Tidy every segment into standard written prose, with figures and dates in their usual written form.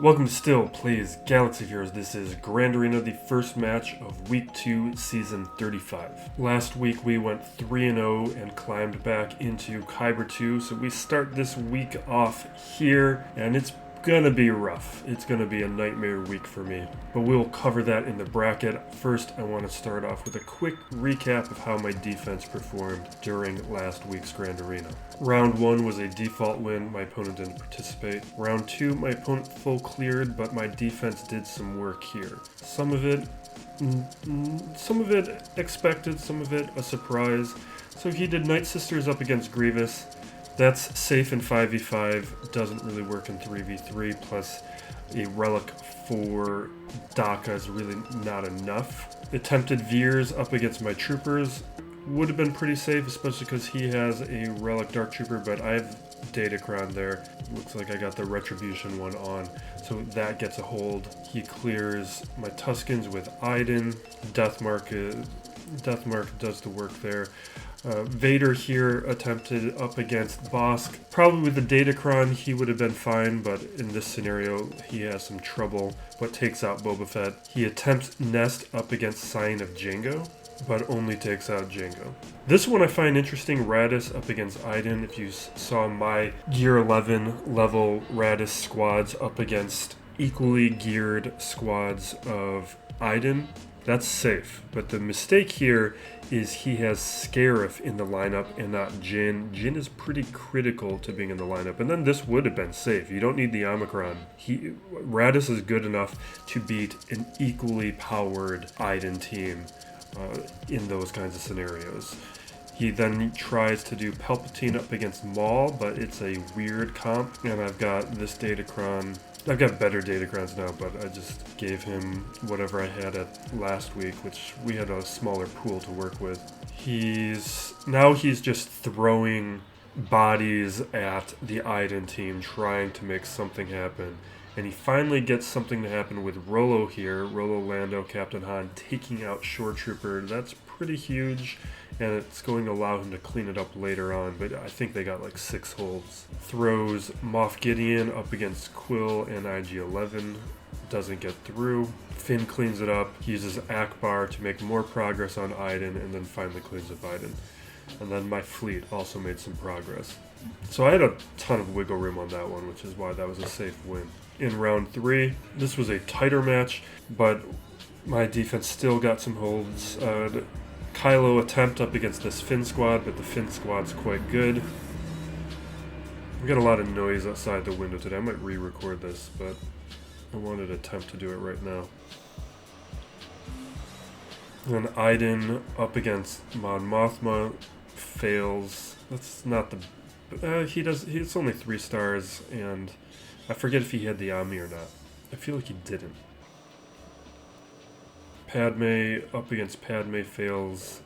Welcome to Still Plays Galaxy Heroes. This is Grand Arena, the first match of Week 2, Season 35. Last week we went 3-0 and climbed back into Kyber 2, so we start this week off here, and it's gonna be rough. It's gonna be a nightmare week for me, but we'll cover that in the bracket. First, I want to start off with a quick recap of how my defense performed during last week's Grand Arena. Round 1 was a default win. My opponent didn't participate. Round 2, my opponent full cleared, but my defense did some work here. Some of it expected, some of it a surprise. So he did Night Sisters up against Grievous. That's safe in 5v5, doesn't really work in 3v3, plus a relic for DACA is really not enough. Attempted Veers up against my troopers would have been pretty safe, especially because he has a relic Dark Trooper, but I have Datacron there. Looks like I got the Retribution one on, so that gets a hold. He clears my Tuskens with Iden. Deathmark does the work there. Vader here attempted up against Bosk. Probably with the Datacron he would have been fine, but in this scenario he has some trouble, but takes out Boba Fett. He attempts Nest up against Sign of Jango, but only takes out Jango. This one I find interesting, Raddus up against Iden. If you saw my Gear 11 level Raddus squads up against equally geared squads of Iden, that's safe, but the mistake here is he has Scarif in the lineup and not Jin. Jin is pretty critical to being in the lineup, and then this would have been safe. You don't need the Omicron. Raddus is good enough to beat an equally powered Iden team in those kinds of scenarios. He then tries to do Palpatine up against Maul, but it's a weird comp, and I've got this Datacron. I've got better Datacrons now, but I just gave him whatever I had at last week, which we had a smaller pool to work with. He's just throwing bodies at the Iden team, trying to make something happen. And he finally gets something to happen with Rollo here. Rollo Lando, Captain Han, taking out Shore Trooper. That's pretty huge, and it's going to allow him to clean it up later on, but I think they got like 6 holds. Throws Moff Gideon up against Quill and IG-11. Doesn't get through. Finn cleans it up. He uses Akbar to make more progress on Iden, and then finally cleans up Iden. And then my fleet also made some progress. So I had a ton of wiggle room on that one, which is why that was a safe win. In round 3, this was a tighter match, but my defense still got some holds. Kylo attempt up against this Finn squad, but the Finn squad's quite good. We got a lot of noise outside the window today. I might re-record this, but I wanted to attempt to do it right now. Then Iden up against Mon Mothma fails. That's not the... it's only 3 stars, and I forget if he had the Ami or not. I feel like he didn't. Padme up against Padme fails.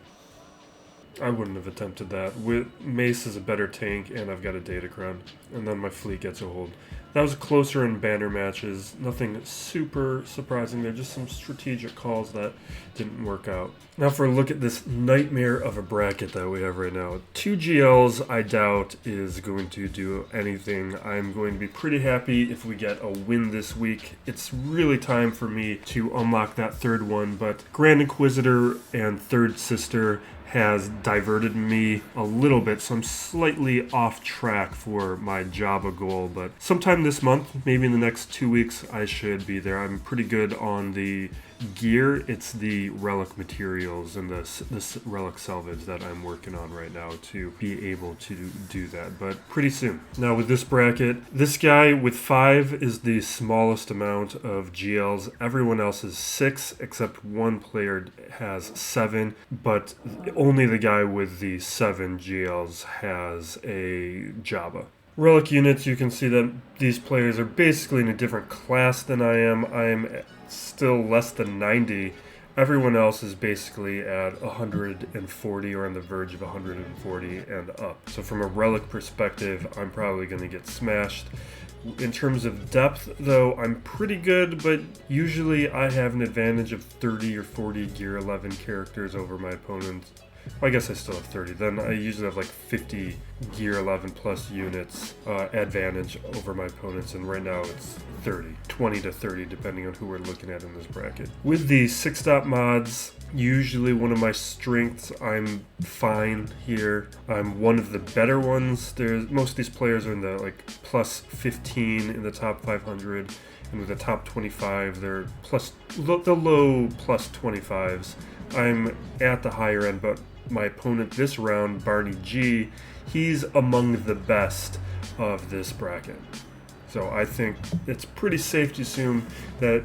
I wouldn't have attempted that. Mace is a better tank, and I've got a Datacron. And then my fleet gets a hold. That was closer in banner matches. Nothing super surprising. They're just some strategic calls that didn't work out. Now for a look at this nightmare of a bracket that we have right now. 2 GLs I doubt is going to do anything. I'm going to be pretty happy if we get a win this week. It's really time for me to unlock that 3rd one, but Grand Inquisitor and Third Sister has diverted me a little bit, so I'm slightly off track for my JAWA goal, but sometime this month, maybe in the next 2 weeks, I should be there. I'm pretty good on the gear. It's the relic materials and this relic salvage that I'm working on right now to be able to do that, but pretty soon. Now with this bracket, this guy with 5 is the smallest amount of GLs. Everyone else is 6, except one player has 7, but only the guy with the 7 GLs has a JAWA. Relic units, you can see that these players are basically in a different class than I am. I am still less than 90. Everyone else is basically at 140 or on the verge of 140 and up. So from a relic perspective, I'm probably going to get smashed. In terms of depth, though, I'm pretty good, but usually I have an advantage of 30 or 40 Gear 11 characters over my opponent. I guess I still have 30. Then I usually have like 50 gear 11 plus units advantage over my opponents, and right now it's 30. 20 to 30 depending on who we're looking at in this bracket. With the 6-dot mods, usually one of my strengths, I'm fine here. I'm one of the better ones. Most of these players are in the like plus 15 in the top 500, and with the top 25, they're the low plus 25s. I'm at the higher end, but my opponent this round, Barney G, he's among the best of this bracket. So I think it's pretty safe to assume that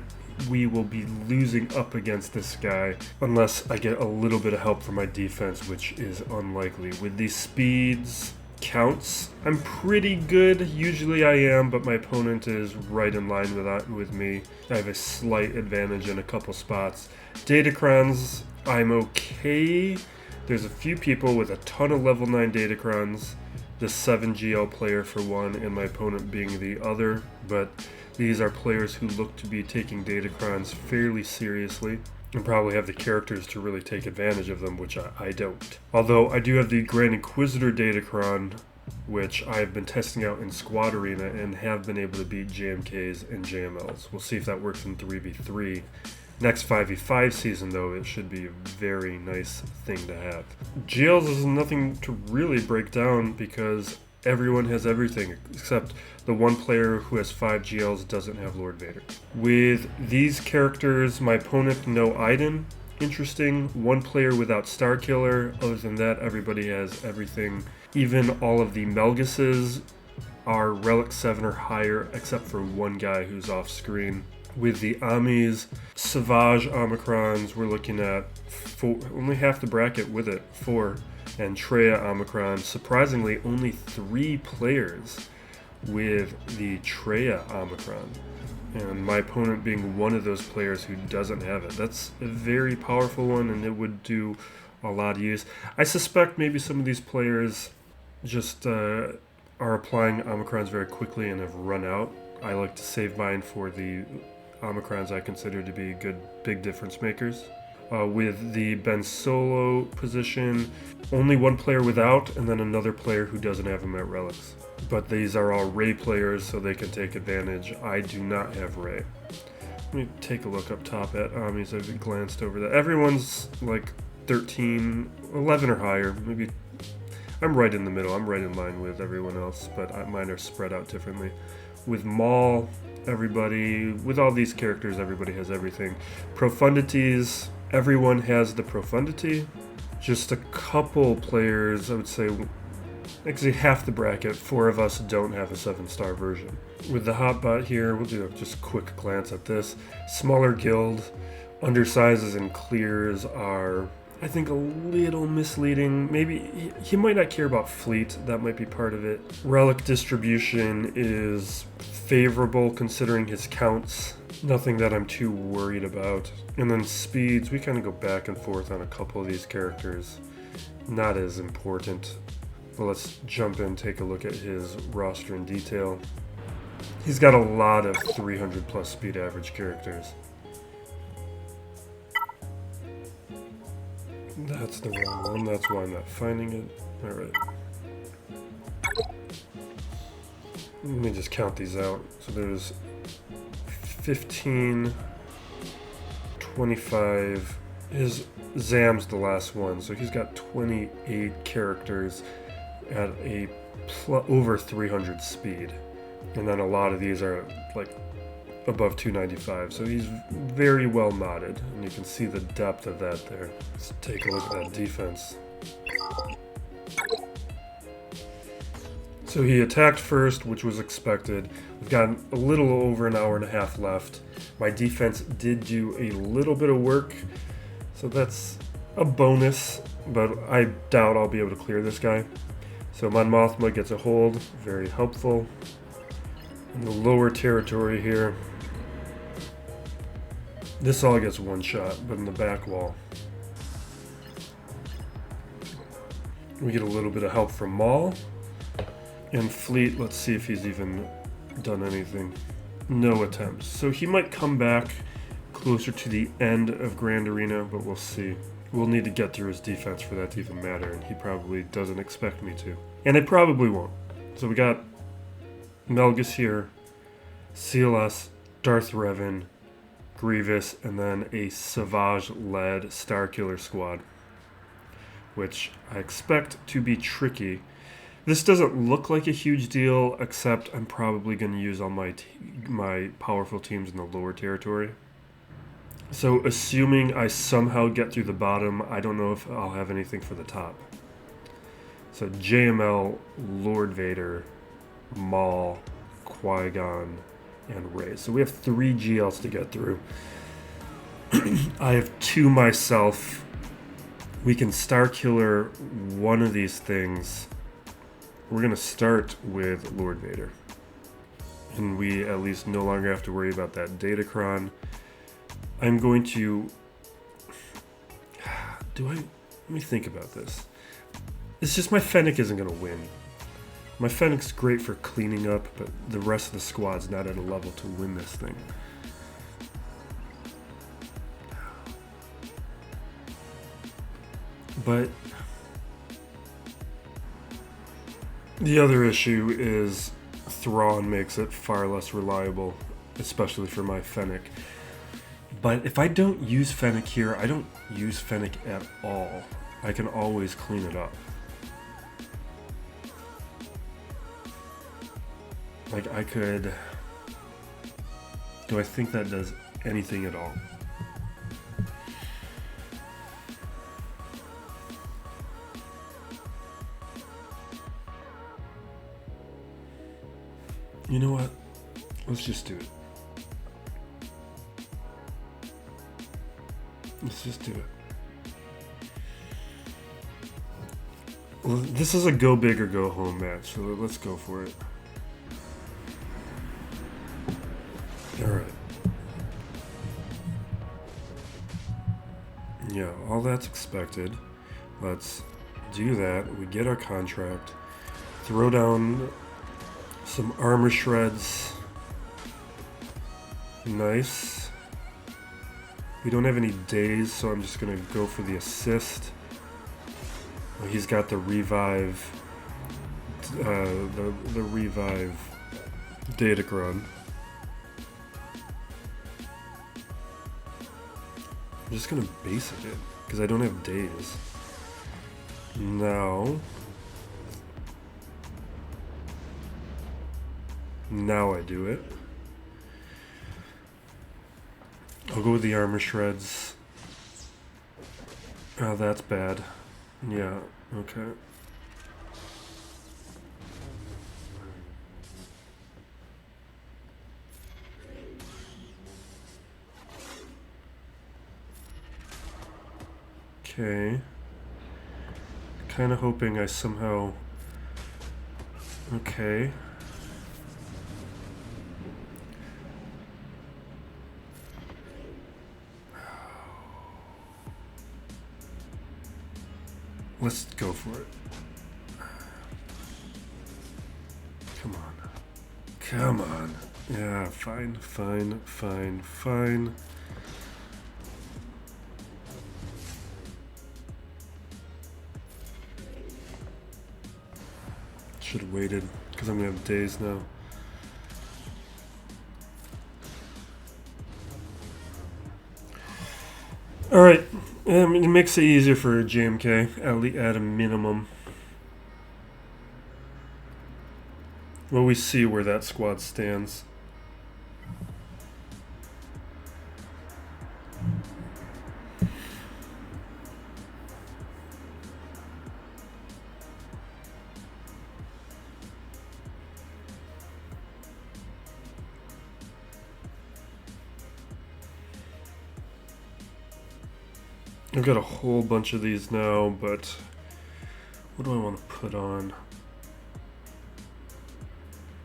we will be losing up against this guy unless I get a little bit of help from my defense, which is unlikely. With these speeds counts, I'm pretty good. Usually I am, but my opponent is right in line with me. I have a slight advantage in a couple spots. Datacrons, I'm okay. There's a few people with a ton of level 9 Datacrons. The 7 GL player for one, and my opponent being the other, but these are players who look to be taking Datacrons fairly seriously and probably have the characters to really take advantage of them, which I don't. Although I do have the Grand Inquisitor Datacron, which I have been testing out in Squad Arena and have been able to beat JMKs and JMLs. We'll see if that works in 3v3. Next 5v5 season, though, it should be a very nice thing to have. GLs is nothing to really break down because everyone has everything except the one player who has 5 GLs doesn't have Lord Vader. With these characters, my opponent, no Iden. Interesting. One player without Starkiller. Other than that, everybody has everything. Even all of the Malguses are Relic 7 or higher, except for one guy who's off screen. With the Amis, Savage Omicrons, we're looking at 4, only half the bracket with it, 4. And Treya Omicron, surprisingly only 3 players with the Treya Omicron. And my opponent being one of those players who doesn't have it. That's a very powerful one, and it would do a lot of use. I suspect maybe some of these players just are applying Omicrons very quickly and have run out. I like to save mine for the Omicrons I consider to be good big difference makers. With the Ben Solo position, only one player without, and then another player who doesn't have him at relics. But these are all Ray players, so they can take advantage. I do not have Ray. Let me take a look up top at Amis. I've glanced over that. Everyone's like 13, 11 or higher. Maybe I'm right in the middle. I'm right in line with everyone else, but mine are spread out differently. With Maul, everybody, with all these characters, everybody has everything. Profundities, everyone has the Profundity. Just a couple players, I would say, actually half the bracket, 4 of us don't have a 7-star version. With the Hotbot here, we'll do just a quick glance at this. Smaller guild, undersizes and clears are, I think, a little misleading. Maybe he might not care about fleet, that might be part of it. Relic distribution is favorable considering his counts. Nothing that I'm too worried about. And then speeds, we kind of go back and forth on a couple of these characters. Not as important. But let's jump in and take a look at his roster in detail. He's got a lot of 300 plus speed average characters. That's the wrong one, that's why I'm not finding it. Alright. Let me just count these out. So there's 15, 25, his Zam's the last one, so he's got 28 characters at a over 300 speed. And then a lot of these are like above 295, so he's very well modded, and you can see the depth of that there. Let's take a look at that defense. So he attacked first, which was expected. We've got a little over an hour and a half left. My defense did do a little bit of work, so that's a bonus, but I doubt I'll be able to clear this guy. So Mon Mothma gets a hold, very helpful. In the lower territory here, this all gets one shot, but in the back wall, we get a little bit of help from Maul. And Fleet, let's see if he's even done anything. No attempts. So he might come back closer to the end of Grand Arena, but we'll see. we'll need to get through his defense for that to even matter, and he probably doesn't expect me to. And it probably won't. So we got Malgus here, CLS, Darth Revan, Grievous, and then a Savage-led Starkiller squad, which I expect to be tricky. This doesn't look like a huge deal, except I'm probably going to use all my powerful teams in the lower territory. So assuming I somehow get through the bottom, I don't know if I'll have anything for the top. So JML, Lord Vader, Maul, Qui-Gon, and Rey. So we have 3 GLs to get through. I have 2 myself. We can Starkiller one of these things. We're going to start with Lord Vader. And we at least no longer have to worry about that Datacron. I'm going to... Let me think about this. It's just my Fennec isn't going to win. My Fennec's great for cleaning up, but the rest of the squad's not at a level to win this thing. But the other issue is Thrawn makes it far less reliable, especially for my Fennec. But if I don't use Fennec here, I don't use Fennec at all. I can always clean it up. Like I could... Do I think that does anything at all? You know what? Let's just do it. Let's just do it. Well, this is a go big or go home match, so let's go for it. Alright. Yeah, all that's expected. Let's do that. We get our contract. Throw down some armor shreds. Nice. We don't have any days, so I'm just going to go for the assist. He's got the revive. The revive Datacron. I'm just going to basic it, because I don't have days. Now I do it. I'll go with the armor shreds. Oh, that's bad. Yeah, okay. Okay. Kind of hoping I somehow... Okay. Let's go for it. Come on. Come on. Yeah, fine. Should have waited, because I'm going to have days now. Alright, I mean, it makes it easier for JMK, at a minimum. Well, we see where that squad stands. I've got a whole bunch of these now, but what do I want to put on?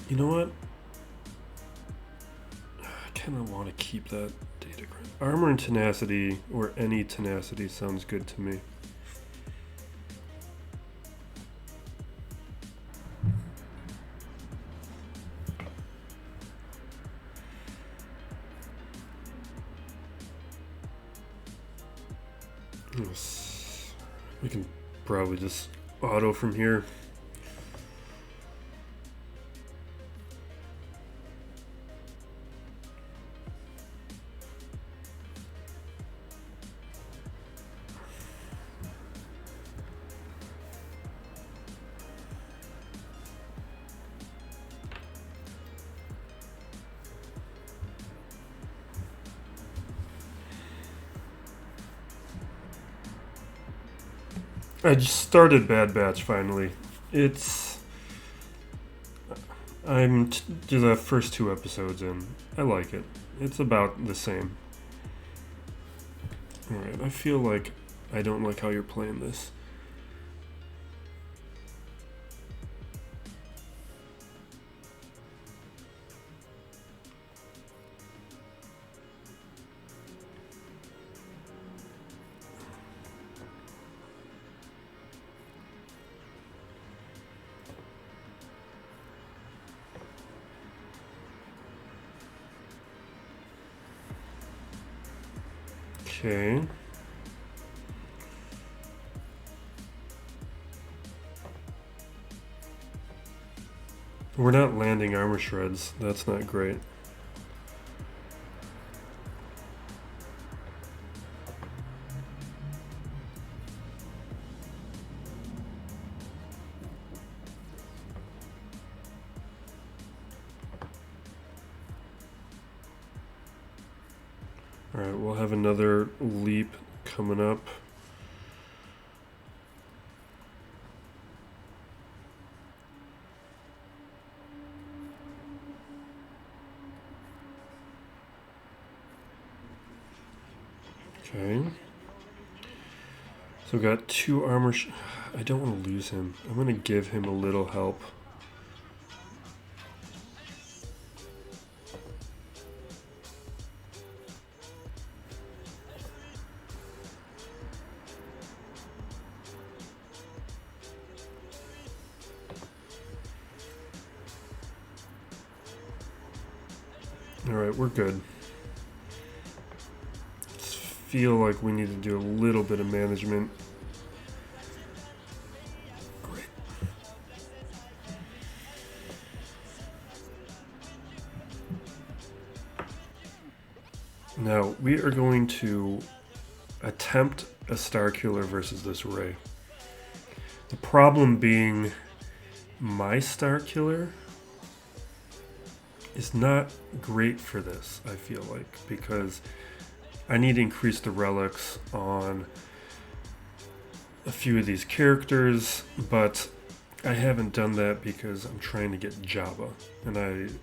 You know what? I kind of want to keep that data. Armor and tenacity, or any tenacity, sounds good to me. Yes. We can probably just auto from here. I just started Bad Batch finally. I'm to the first 2 episodes in. I like it. It's about the same. Alright, I feel like I don't like how you're playing this. Okay. We're not landing armor shreds. That's not great. Alright, we'll have another leap coming up. Okay. So we've got 2 armor. I don't want to lose him. I'm going to give him a little help. Alright, we're good. Feel like we need to do a little bit of management. Great. Now we are going to attempt a Starkiller versus this Ray. The problem being my Starkiller is not great for this, I feel like, because I need to increase the relics on a few of these characters, but I haven't done that because I'm trying to get JAWA, and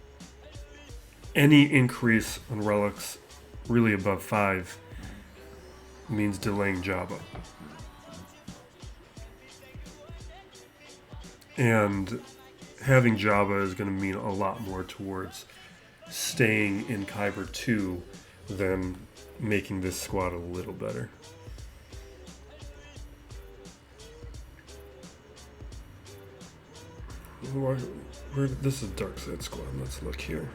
any increase on relics really above 5 means delaying JAWA. And having JAWA is going to mean a lot more towards staying in Kyber 2 than making this squad a little better. This is Dark Side Squad. Let's look here.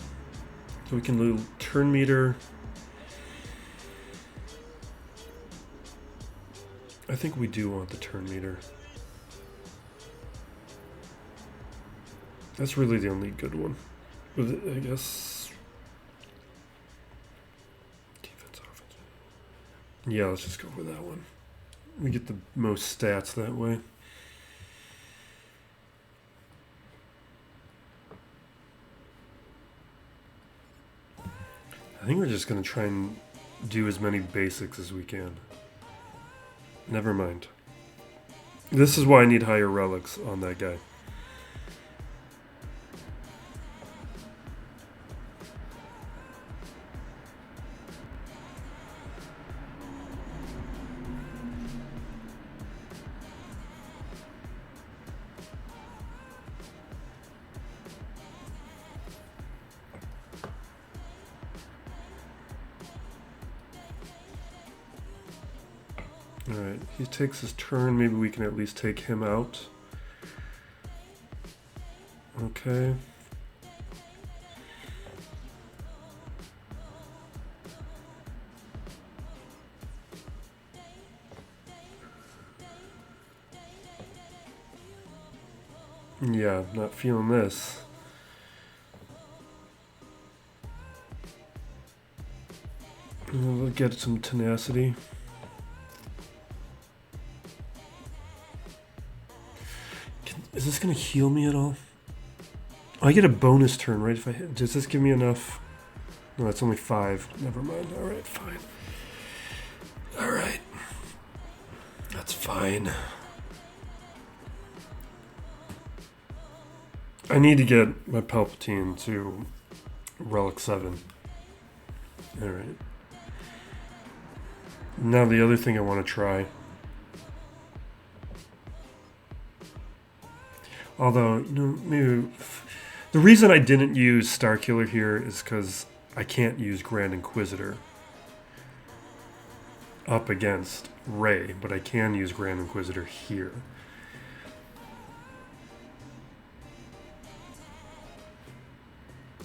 So we can do turn meter. I think we do want the turn meter. That's really the only good one. I guess. Defense, offense. Yeah, let's just go for that one. We get the most stats that way. I think we're just going to try and do as many basics as we can. Never mind. This is why I need higher relics on that guy. Alright, he takes his turn. Maybe we can at least take him out. Okay. Yeah, not feeling this. We'll get some tenacity. Is this going to heal me at all? Oh, I get a bonus turn, right? If I hit, does this give me enough? No, that's only 5. Never mind. All right, fine. All right. That's fine. I need to get my Palpatine to Relic 7. All right. Now the other thing I want to try. Although, you know, maybe the reason I didn't use Starkiller here is because I can't use Grand Inquisitor up against Rey, but I can use Grand Inquisitor here.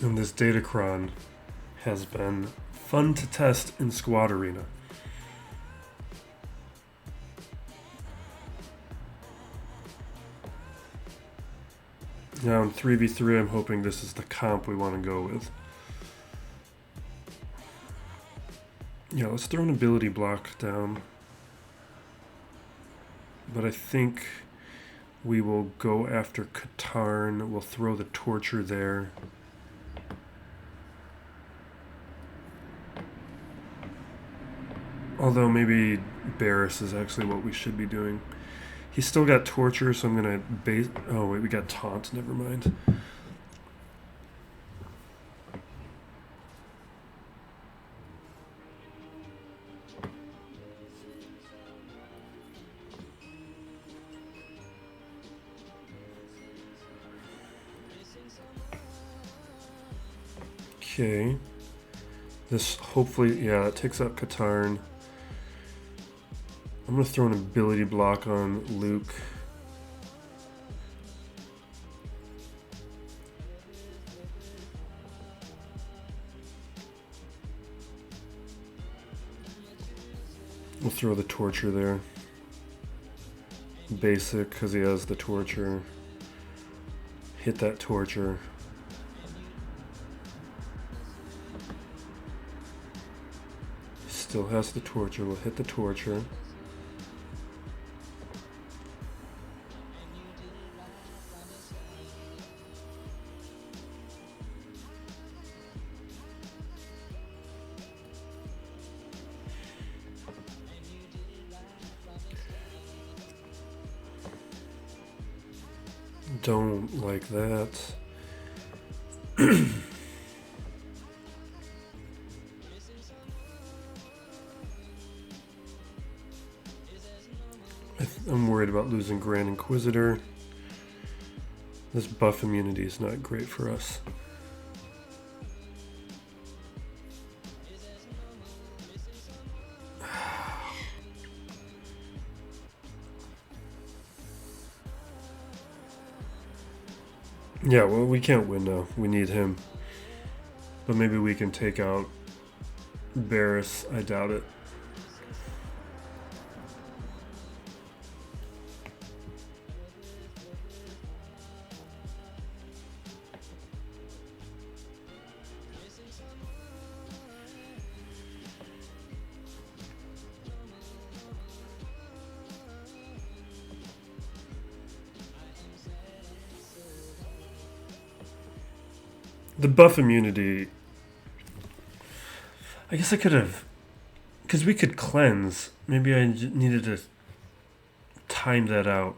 And this Datacron has been fun to test in Squad Arena. Now in 3v3, I'm hoping this is the comp we want to go with. Yeah, let's throw an ability block down. But I think we will go after Katarn. We'll throw the Torture there. Although maybe Barriss is actually what we should be doing. He's still got Torture, so I'm going to base... Oh, wait, we got Taunt. Never mind. Okay. This hopefully... Yeah, that takes out Katarn. I'm going to throw an ability block on Luke. We'll throw the Torture there. Basic, because he has the Torture. Hit that Torture. Still has the Torture. We'll hit the Torture. Don't like that. I'm worried about losing Grand Inquisitor. This buff immunity is not great for us. Yeah, well, we can't win now. We need him. But maybe we can take out Barriss. I doubt it. The buff immunity, I guess I could have, because we could cleanse. Maybe I needed to time that out.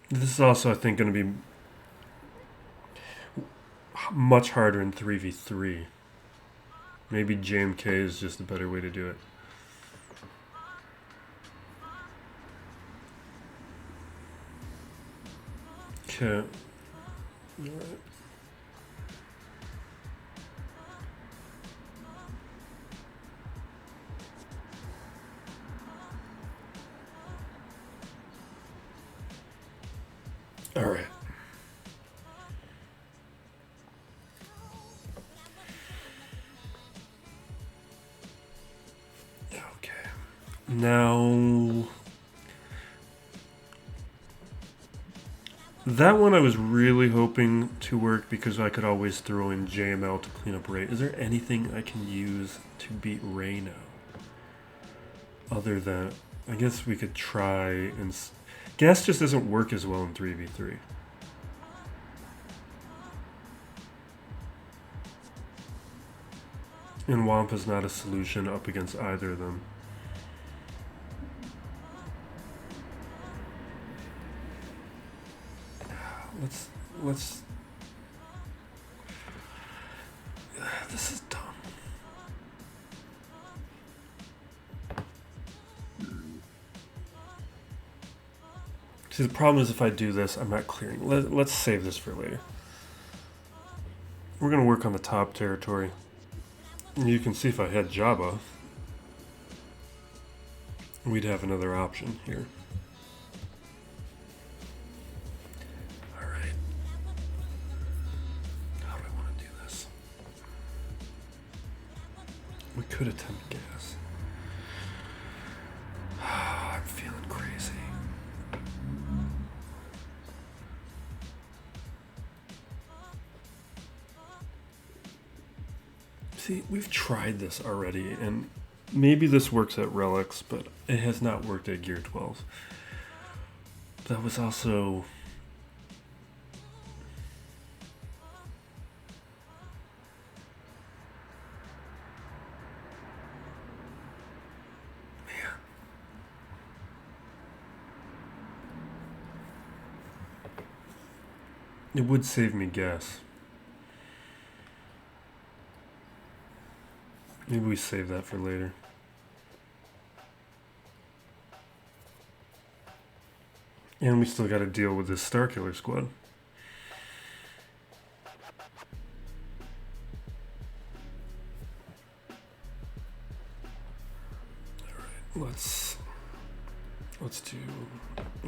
This is also, I think, going to be much harder in 3v3. Maybe JMK is just a better way to do it. Okay. All right. All right. Okay. Now, that one I was really hoping to work because I could always throw in JML to clean up Ray. Is there anything I can use to beat Ray now? Other than, I guess we could try and... Gas just doesn't work as well in 3v3. And Wampa's not a solution up against either of them. Let's... This is dumb. See, the problem is if I do this, I'm not clearing. Let's save this for later. We're going to work on the top territory. And you can see if I had JAWA, we'd have another option here. Alright. How do I want to do this? We could attempt gas. I'm feeling crazy. See, we've tried this already, and maybe this works at Relics, but it has not worked at Gear 12. That was also... Man. It would save me gas. Maybe we save that for later. And we still got to deal with this Starkiller squad. Alright, let's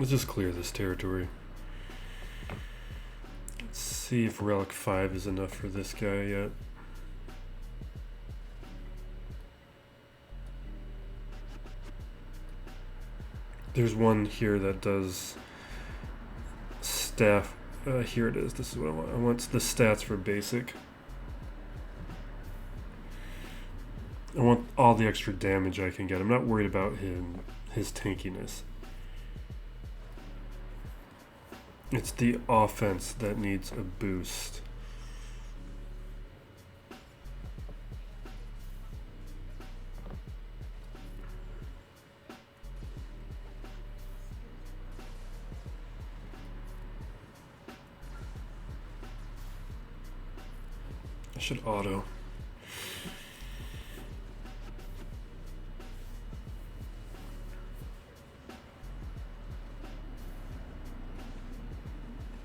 just clear this territory. Let's see if Relic 5 is enough for this guy yet. There's one here that does staff. Here it is. This is what I want. I want the stats for basic. I want all the extra damage I can get. I'm not worried about his tankiness. It's the offense that needs a boost. I should auto.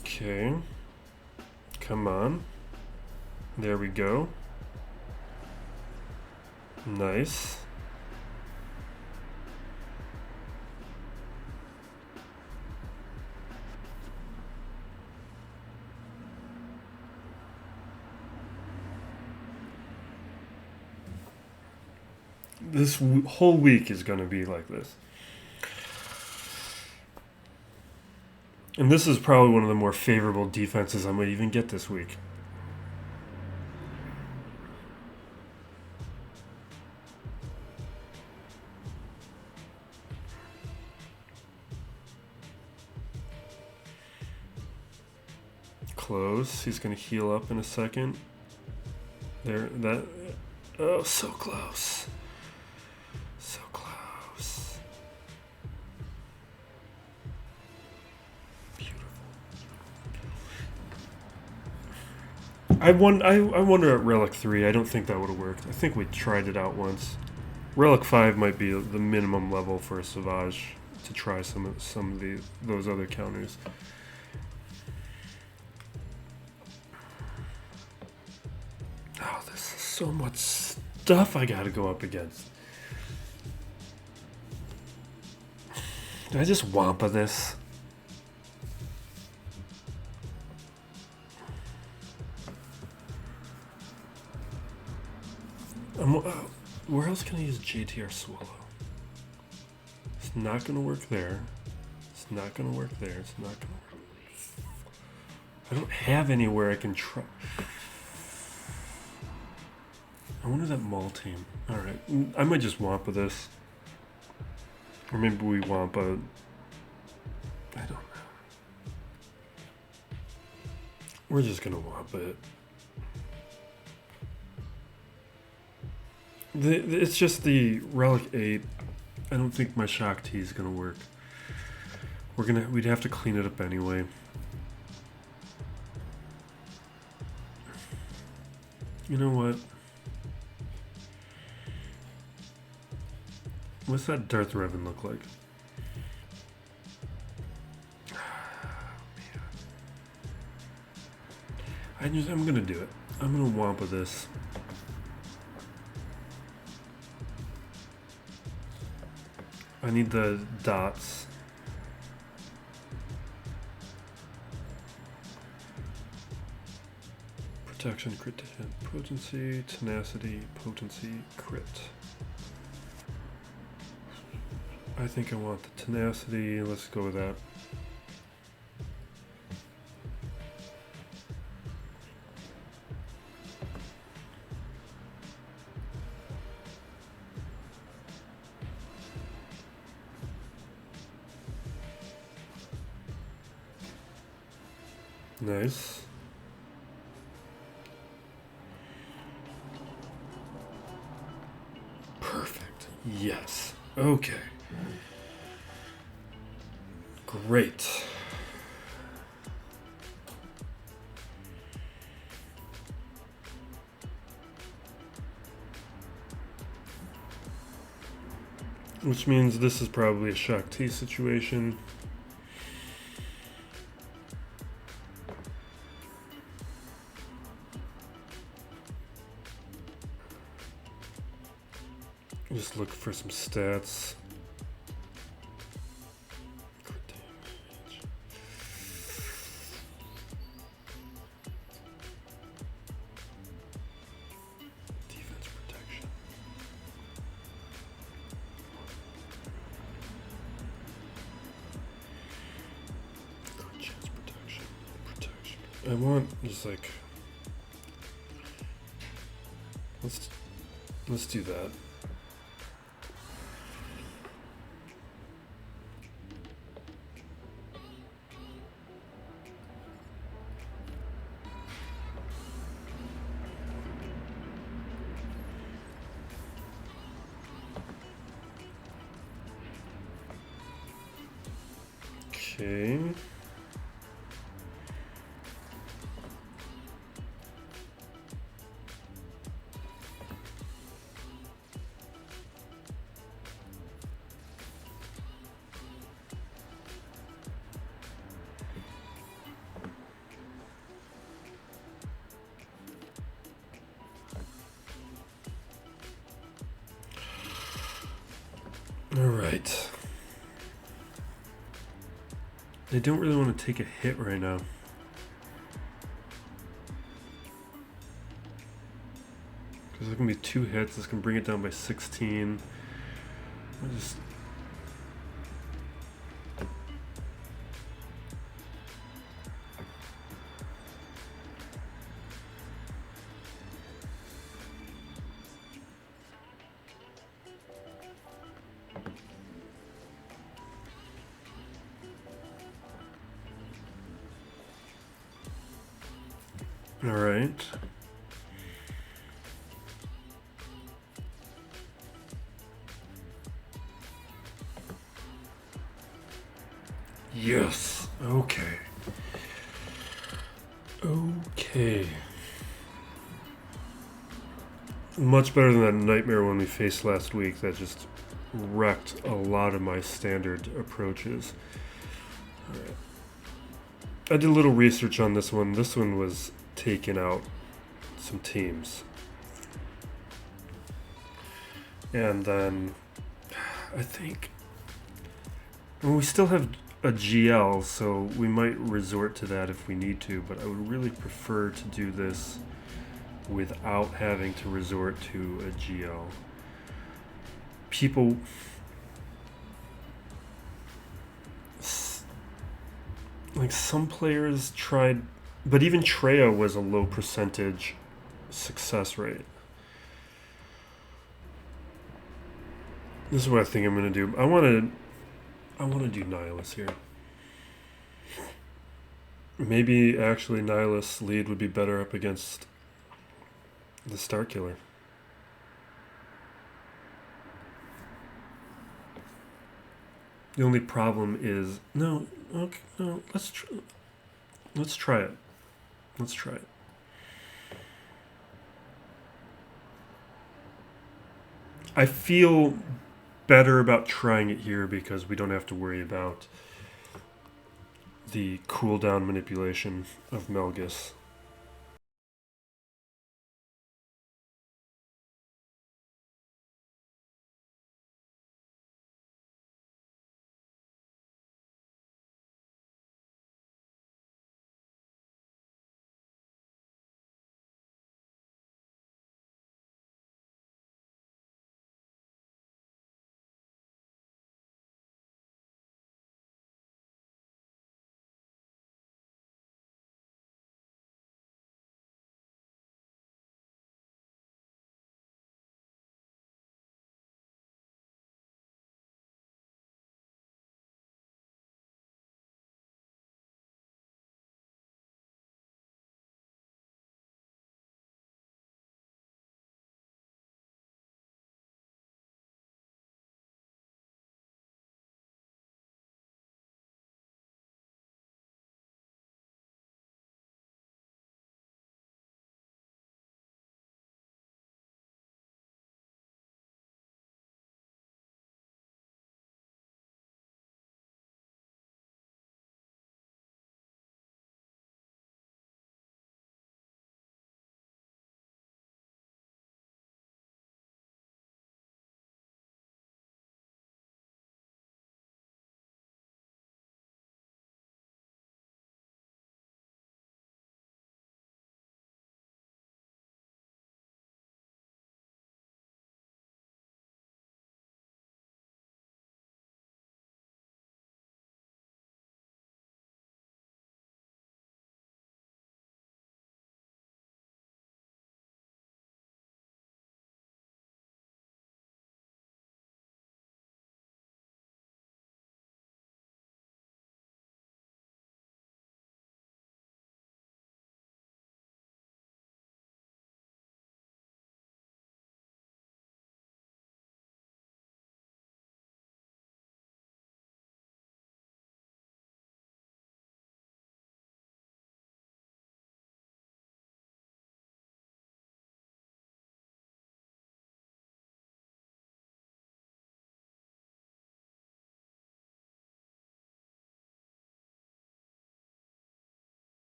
Okay. Come on. There we go. Nice. This whole week is going to be like this. And this is probably one of the more favorable defenses I might even get this week. Close. He's going to heal up in a second. There, that... Oh, so close. So close. Beautiful. I wonder at Relic 3. I don't think that would have worked. I think we tried it out once. Relic 5 might be the minimum level for a Savage to try some of those other counters. Oh, there's so much stuff I gotta go up against. Did I just Wampa this? Where else can I use JTR Swolo? not gonna work there. It's not gonna work there. It's not gonna work. I don't have anywhere I can try. I wonder that Maul team. Alright, I might just Wampa this. Or maybe we Wampa. I don't know. We're just gonna Wampa it. It's just the Relic 8. I don't think my Shaak T is gonna work. We'd have to clean it up anyway. You know what? What's that Darth Revan look like? I'm gonna do it. I'm gonna Wampa this. I need the dots. Protection, crit to hit, potency, tenacity, potency, crit. I think I want the tenacity. Let's go with that. Nice. Perfect. Yes. Okay. Great. Which means this is probably a Shaak T situation. Just look for some stats. Defense protection. Crit chance protection. Protection. I want just like let's do that. Okay. All right. I don't really want to take a hit right now. Because there's going to be 2 hits. This can bring it down by 16. I'll just... All right. Yes. Okay. Okay. Much better than that nightmare one we faced last week that just wrecked a lot of my standard approaches. All right. I did a little research on this one. This one was taking out some teams. And then I think we still have a GL, so we might resort to that if we need to, but I would really prefer to do this without having to resort to a GL. People Like some players tried, but even Treya was a low percentage success rate. This is what I think I'm gonna do. I want to do Nihilus here. Maybe actually Nihilus lead would be better up against the Starkiller. The only problem is no. Okay, no. Let's try it. Let's try it. I feel better about trying it here because we don't have to worry about the cooldown manipulation of Malgus.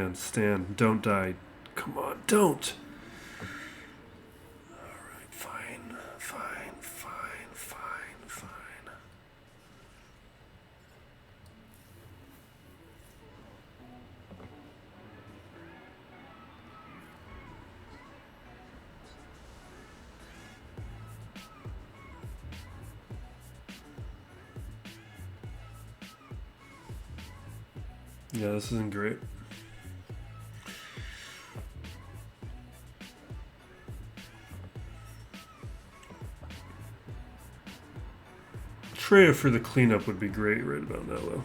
Stand. Don't die. Come on, don't. Alright, fine. Yeah, this isn't great. Traya for the cleanup would be great right about now, though.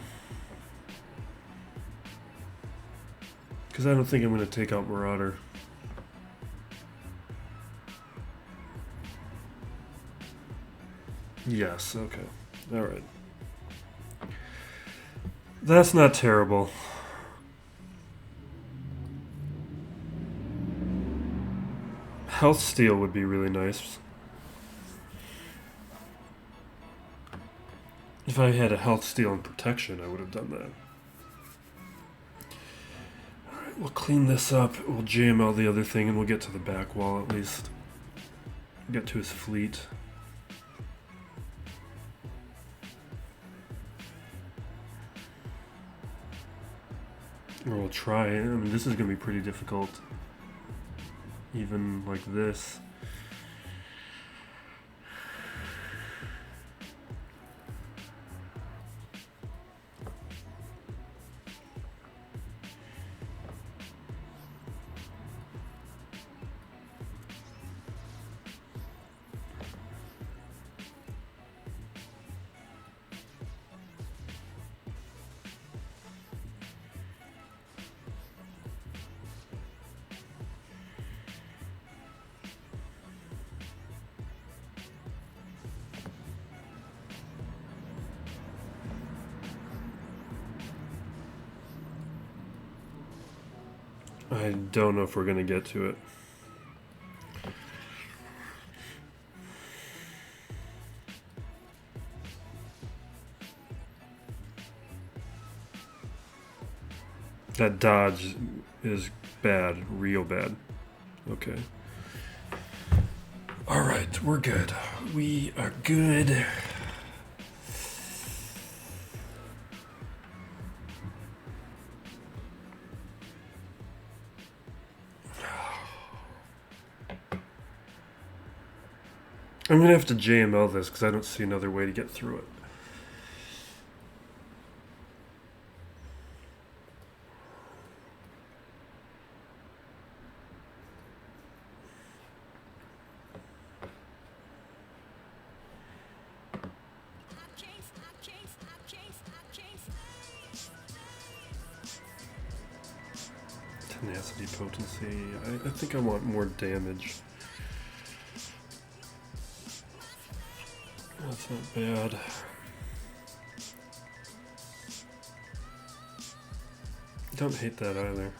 Because I don't think I'm going to take out Marauder. Yes, okay. Alright. That's not terrible. Health steal would be really nice. If I had a health steal and protection, I would have done that. Alright, we'll clean this up. We'll JML the other thing and we'll get to the back wall at least. Get to his fleet. Or we'll try. I mean, this is going to be pretty difficult. Even like this. I don't know if we're going to get to it. That dodge is bad, real bad. Okay. Alright, we're good. We are good. I'm going to have to JML this because I don't see another way to get through it. Tenacity, potency. I think I want more damage. That's not bad. Don't hate that either.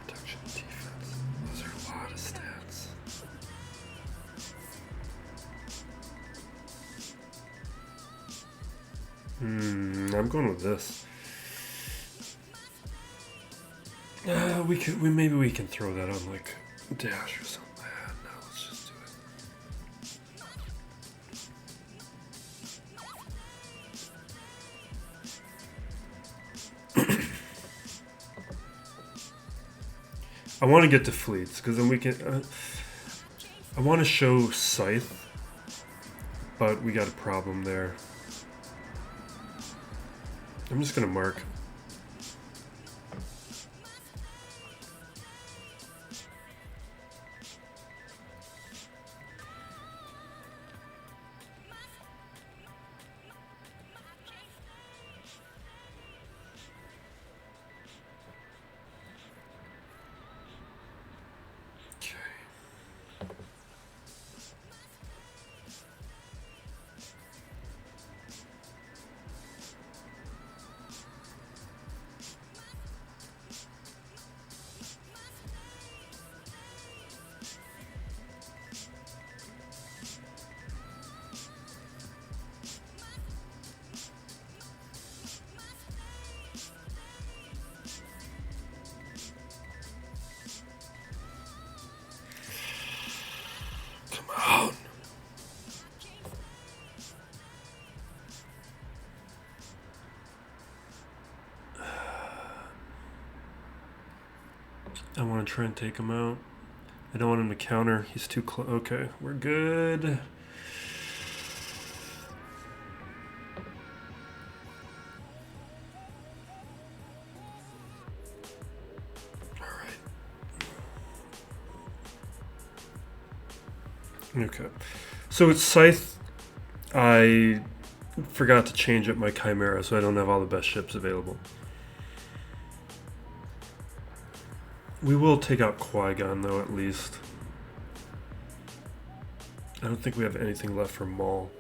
Protection, defense. Those are a lot of stats. I'm going with this. Maybe we can throw that on like dash or something. No, let's just do it. I want to get to fleets because then we can. I want to show Scythe, but we got a problem there. I'm just gonna mark. I want to try and take him out. I don't want him to counter. He's too close. Okay, we're good. Okay. So it's Scythe. I forgot to change up my Chimera, so I don't have all the best ships available. We will take out Qui-Gon, though, at least. I don't think we have anything left for Maul.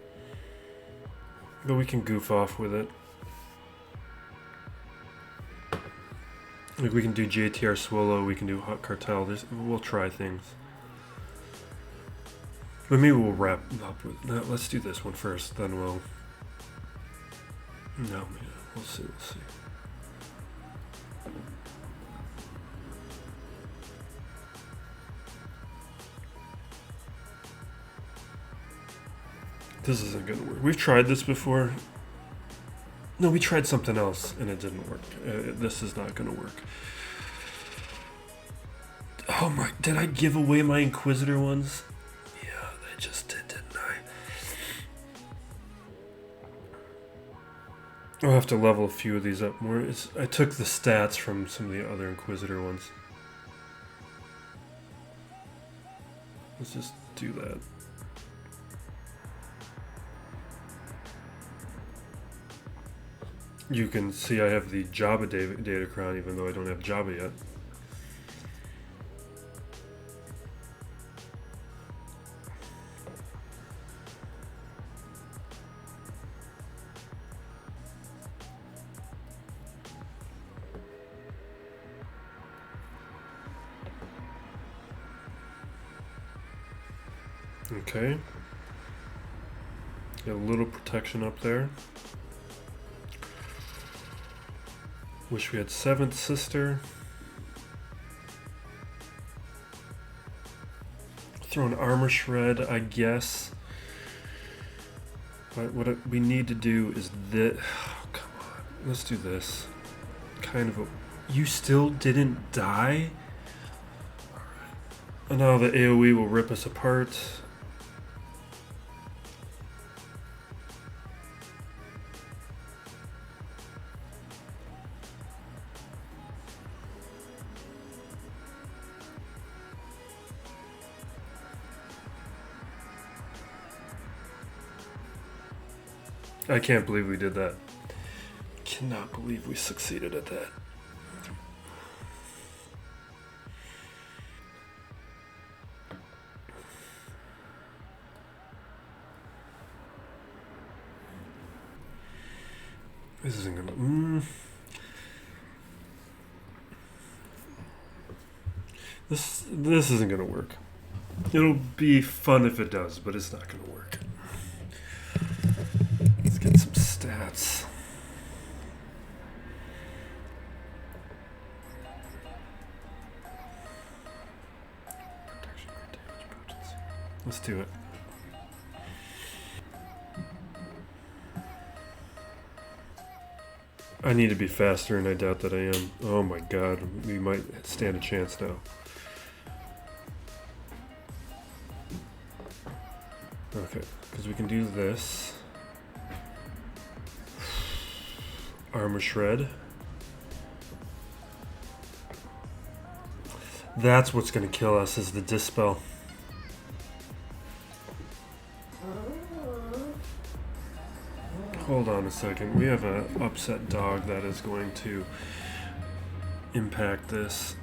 But we can goof off with it. Like, we can do JTR Swolo, we can do Hot Cartel. We'll try things. But maybe we'll wrap up with... No, let's do this one first, then we'll... No, man. We'll see, we'll see. This isn't gonna work. We've tried this before. No, we tried something else and it didn't work. This is not gonna work. Oh my, did I give away my Inquisitor ones? Yeah, I just did, didn't I? I'll have to level a few of these up more. I took the stats from some of the other Inquisitor ones. Let's just do that. You can see I have the JAWA data crown even though I don't have JAWA yet. Okay. Get a little protection up there. Wish we had 7th Sister. Throw an Armor Shred, I guess. But what we need to do is this. Oh, come on. Let's do this. Kind of a... You still didn't die? Alright. And now the AoE will rip us apart. I can't believe we did that. Cannot believe we succeeded at that. This isn't gonna... This isn't gonna work. It'll be fun if it does, but it's not gonna work. Let's get some stats. Protection, crit damage, potency. Let's do it. I need to be faster, and I doubt that I am. Oh my god, we might stand a chance now. Okay, because we can do this. Armor Shred. That's what's going to kill us, is the Dispel. Hold on a second. We have an upset dog that is going to impact this.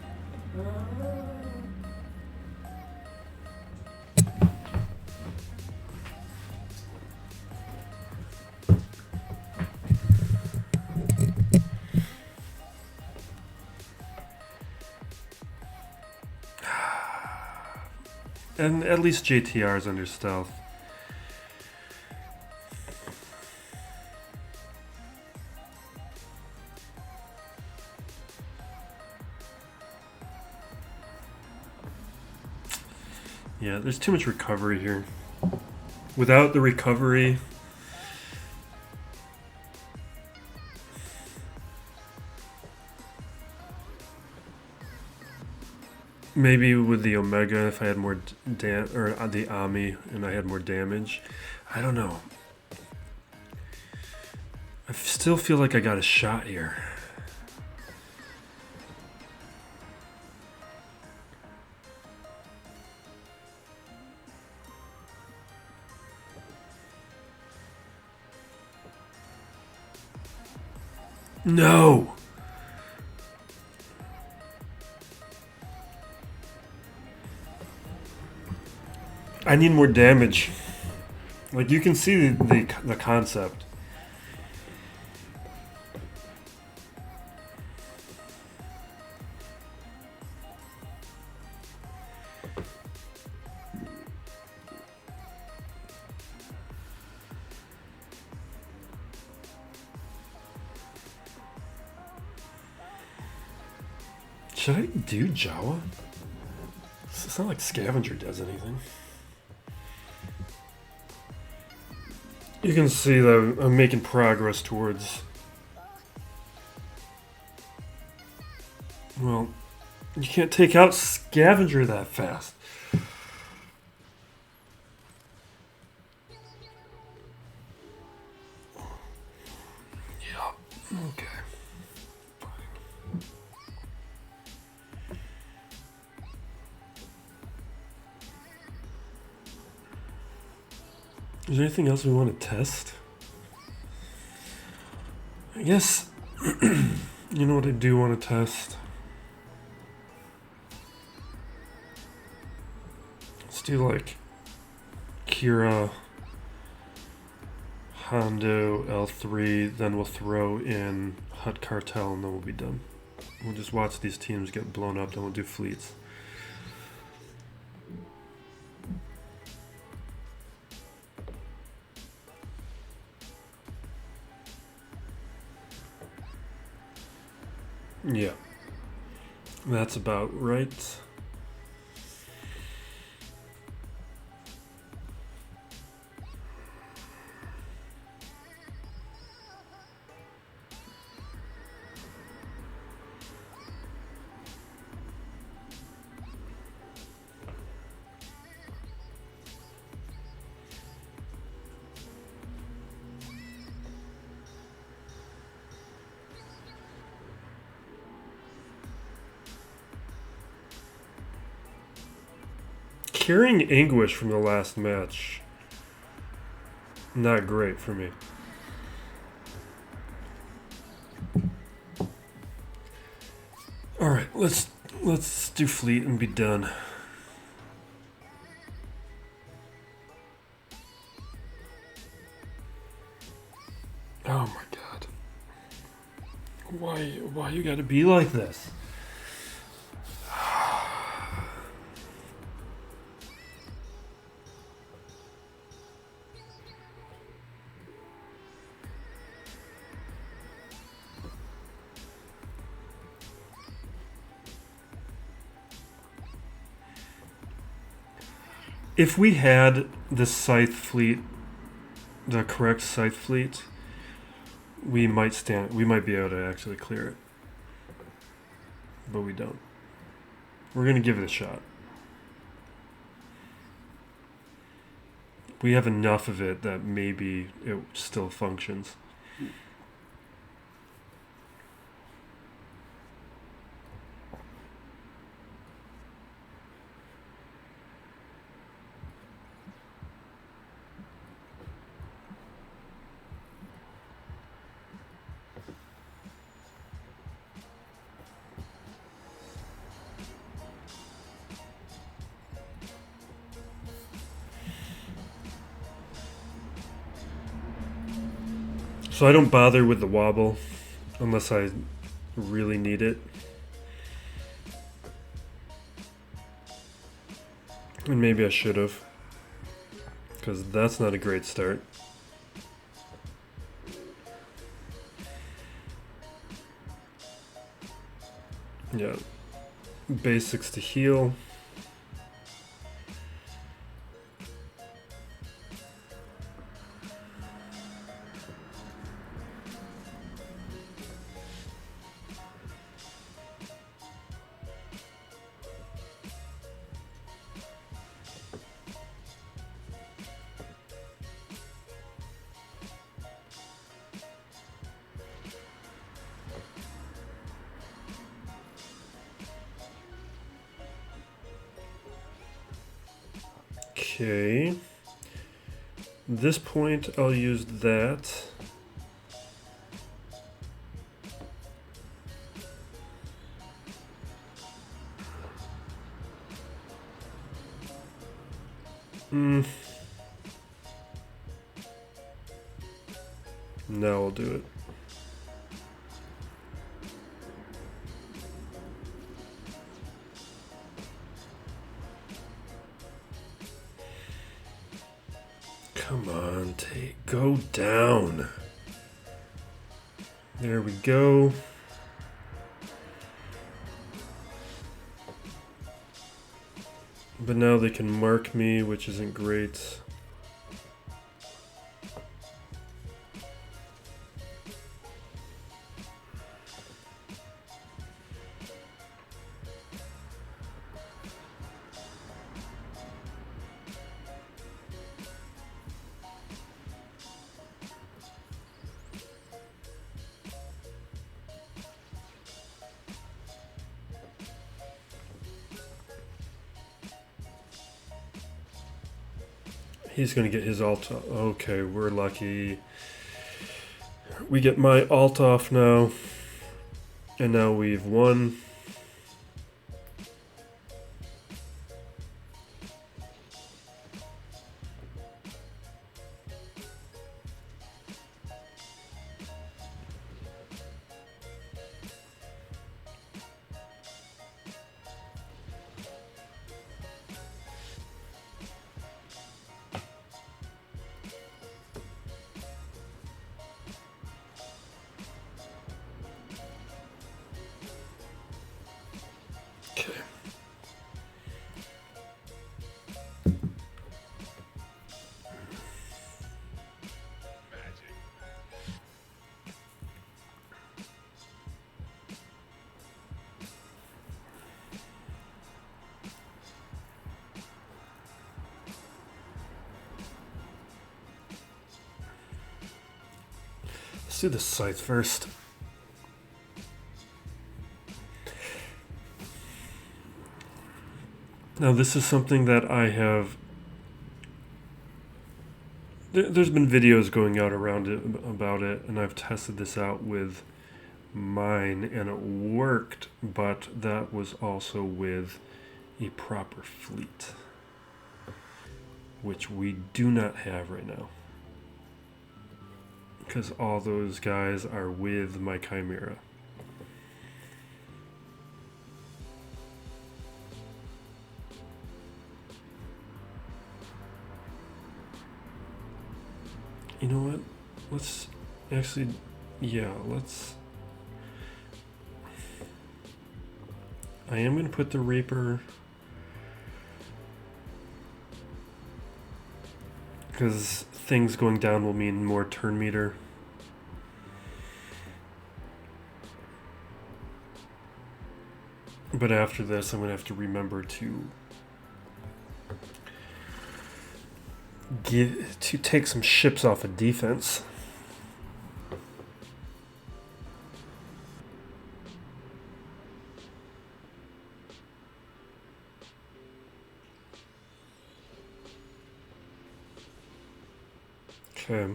And at least JTR is under stealth. Yeah, there's too much recovery here. Without the recovery... Maybe with the Omega, if I had more or the Ami, and I had more damage. I don't know. I still feel like I got a shot here. No! I need more damage. Like, you can see the concept. Should I do JAWA? It's not like Scavenger does anything. You can see that I'm making progress towards... Well, you can't take out Scavenger that fast. Yeah, okay. Is there anything else we want to test? I guess, you know what I do want to test? Let's do like Kira, Hondo, L3, then we'll throw in Hut Cartel and then we'll be done. We'll just watch these teams get blown up, then we'll do fleets. Yeah, that's about right. Carrying Anguish from the last match, not great for me. All right, let's do fleet and be done. Oh my god. Why you gotta be like this? If we had the Scythe fleet, the correct Scythe fleet, we might be able to actually clear it. But we don't. We're gonna give it a shot. We have enough of it that maybe it still functions. So I don't bother with the wobble unless I really need it. And maybe I should have, because that's not a great start. Yeah, basics to heal. Okay, this point I'll use that. No, I'll do it. Come on, go down. There we go. But now they can mark me, which isn't great. He's going to get his alt. Okay, we're lucky. We get my alt off now. And now we've won. Let's do the Scythe first. Now this is something that I have... There's been videos going out around it about it, and I've tested this out with mine, and it worked, but that was also with a proper fleet, which we do not have right now. Because all those guys are with my Chimera. You know what? Let's actually, yeah, let's... I am going to put the Reaper... because things going down will mean more turn meter. But after this, I'm going to have to remember to take some ships off of defense. Okay.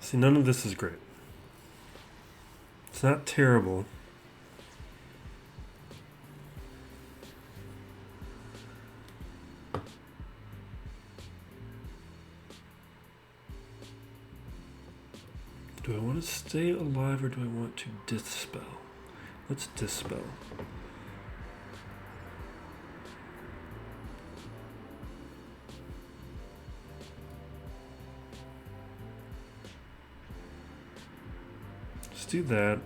See, none of this is great. It's not terrible. Do I want to stay alive or do I want to dispel? Let's dispel. Let's do that.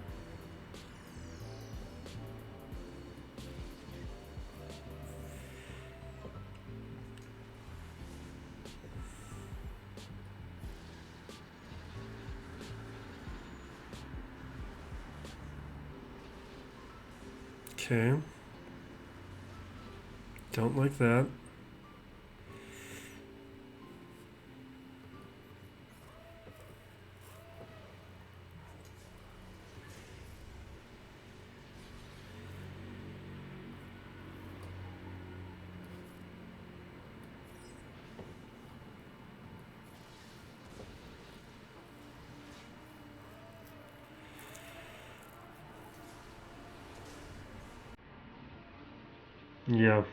Okay. Don't like that. Yeah.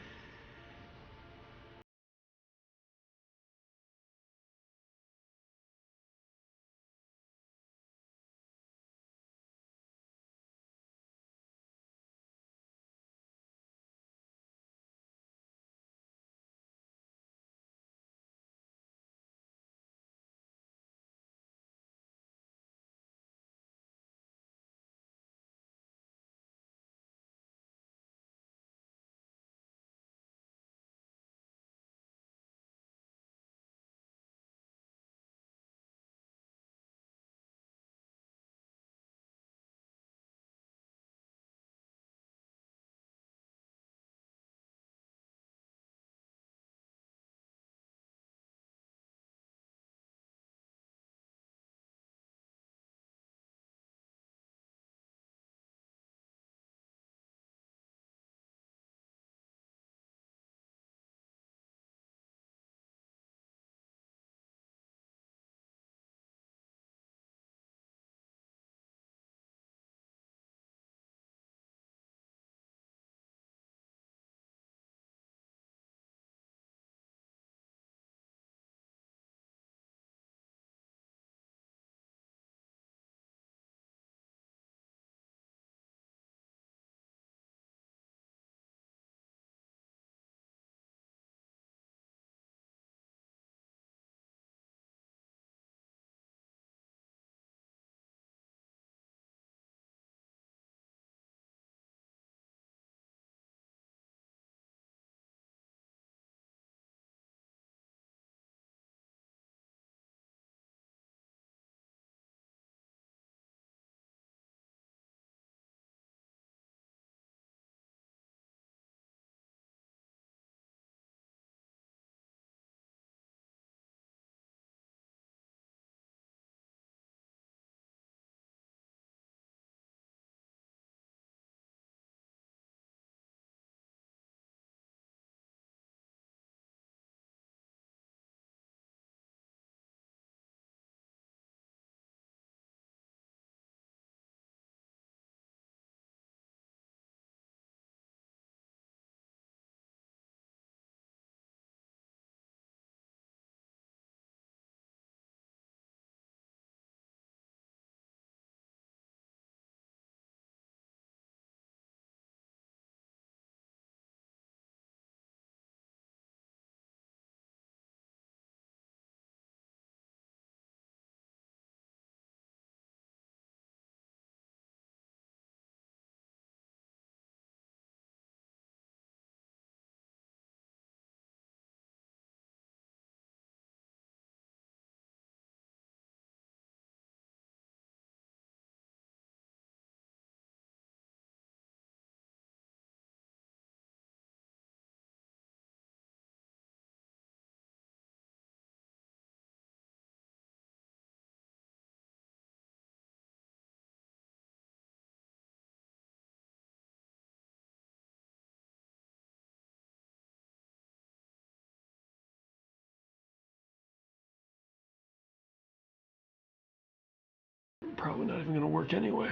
probably not even going to work anyway.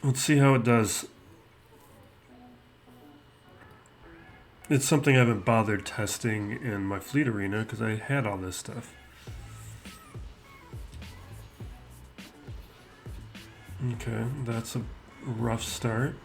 Let's see how it does. It's something I haven't bothered testing in my fleet arena because I had all this stuff. Okay, that's a rough start.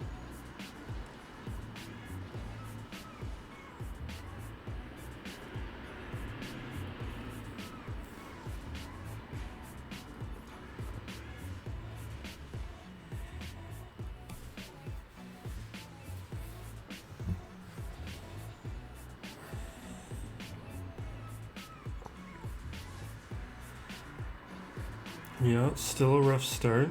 Yeah, still a rough start.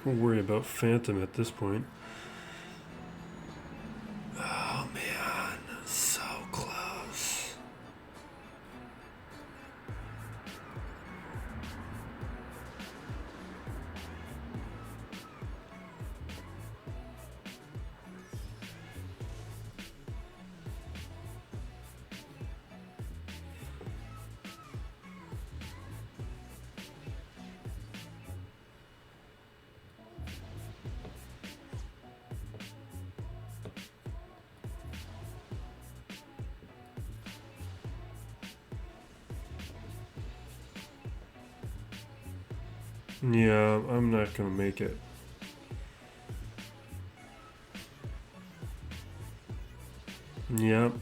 Don't worry about Phantom at this point. Oh man, so close. Yeah, I'm not gonna make it. Yep.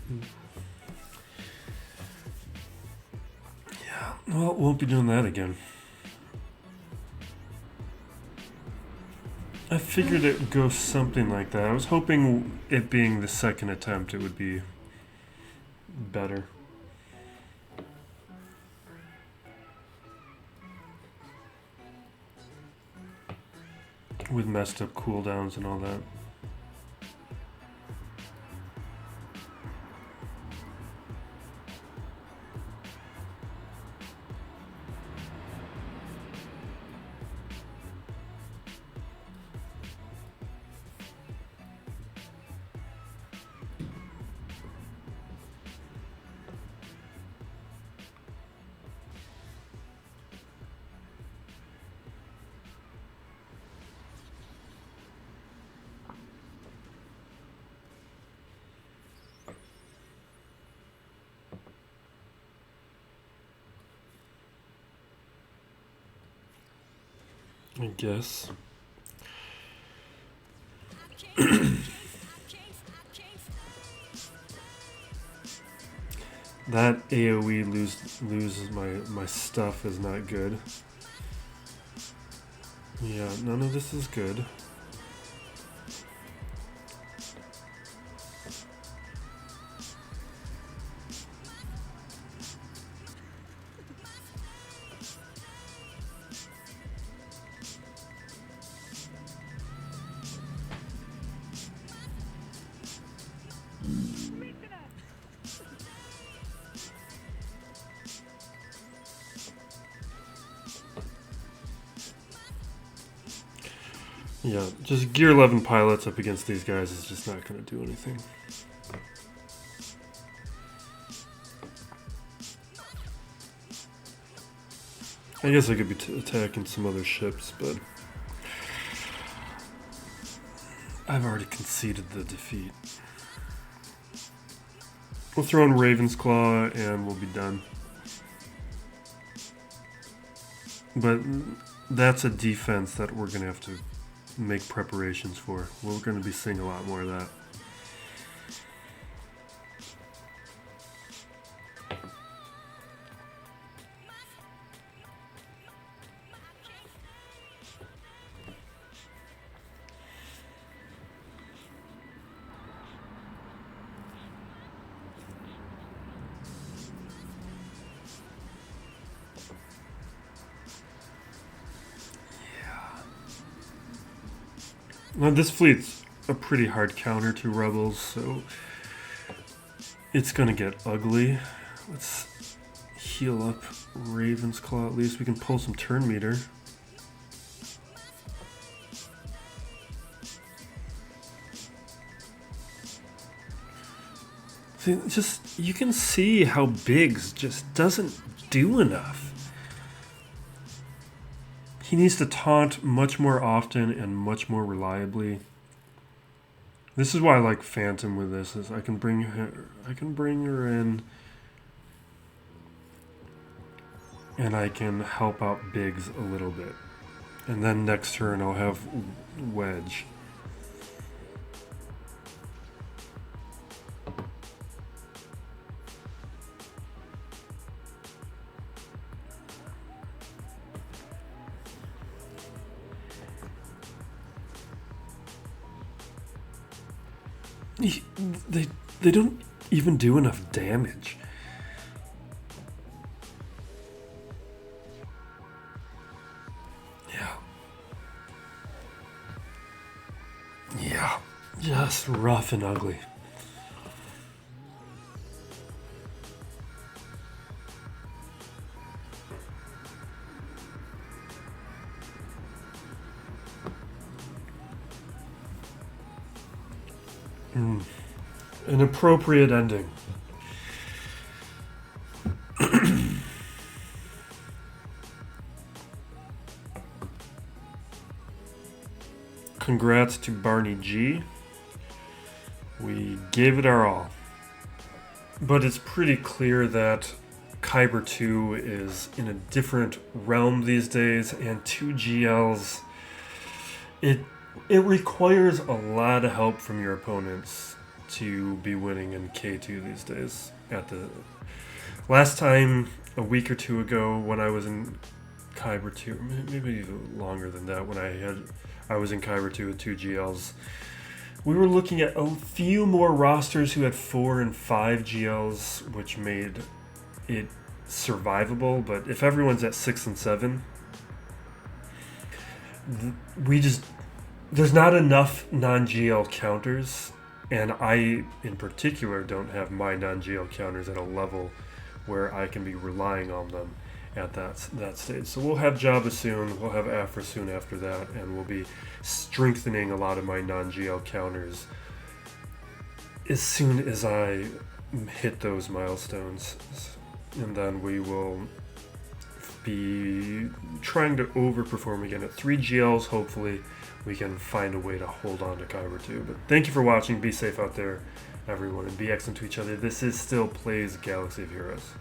Yeah, well, won't be doing that again. I figured it would go something like that. I was hoping it being the second attempt, it would be better. With messed up cooldowns and all that. I guess. That AoE loses my stuff is not good. Yeah, none of this is good. Yeah, just Gear 11 pilots up against these guys is just not going to do anything. I guess I could be attacking some other ships, but I've already conceded the defeat. We'll throw in Ravensclaw and we'll be done. But that's a defense that we're going to have to make preparations for. We're going to be seeing a lot more of that. Now this fleet's a pretty hard counter to Rebels, so it's gonna get ugly. Let's heal up Ravensclaw, at least we can pull some turn meter. See, just, you can see how Biggs just doesn't do enough. He needs to taunt much more often and much more reliably. This is why I like Phantom with this, is I can bring her in and I can help out Biggs a little bit. And then next turn I'll have Wedge. They don't even do enough damage. Yeah, just rough and ugly. An appropriate ending. Congrats to Barney G. We gave it our all. But it's pretty clear that Kyber 2 is in a different realm these days, and 2 GLs, it requires a lot of help from your opponents to be winning in K2 these days. At the last time, a week or two ago, when I was in Kyber 2, maybe even longer than that, when I was in Kyber 2 with 2 GLs, we were looking at a few more rosters who had 4 and 5 GLs, which made it survivable. But if everyone's at 6 and 7, there's not enough non-GL counters, and I, in particular, don't have my non-GL counters at a level where I can be relying on them at that stage. So we'll have JAWA soon, we'll have Afra soon after that, and we'll be strengthening a lot of my non-GL counters as soon as I hit those milestones. And then we will be trying to overperform again at 3 GLs. Hopefully we can find a way to hold on to Kyber 2. But thank you for watching. Be safe out there, everyone, and be excellent to each other. This is still Plays Galaxy of Heroes.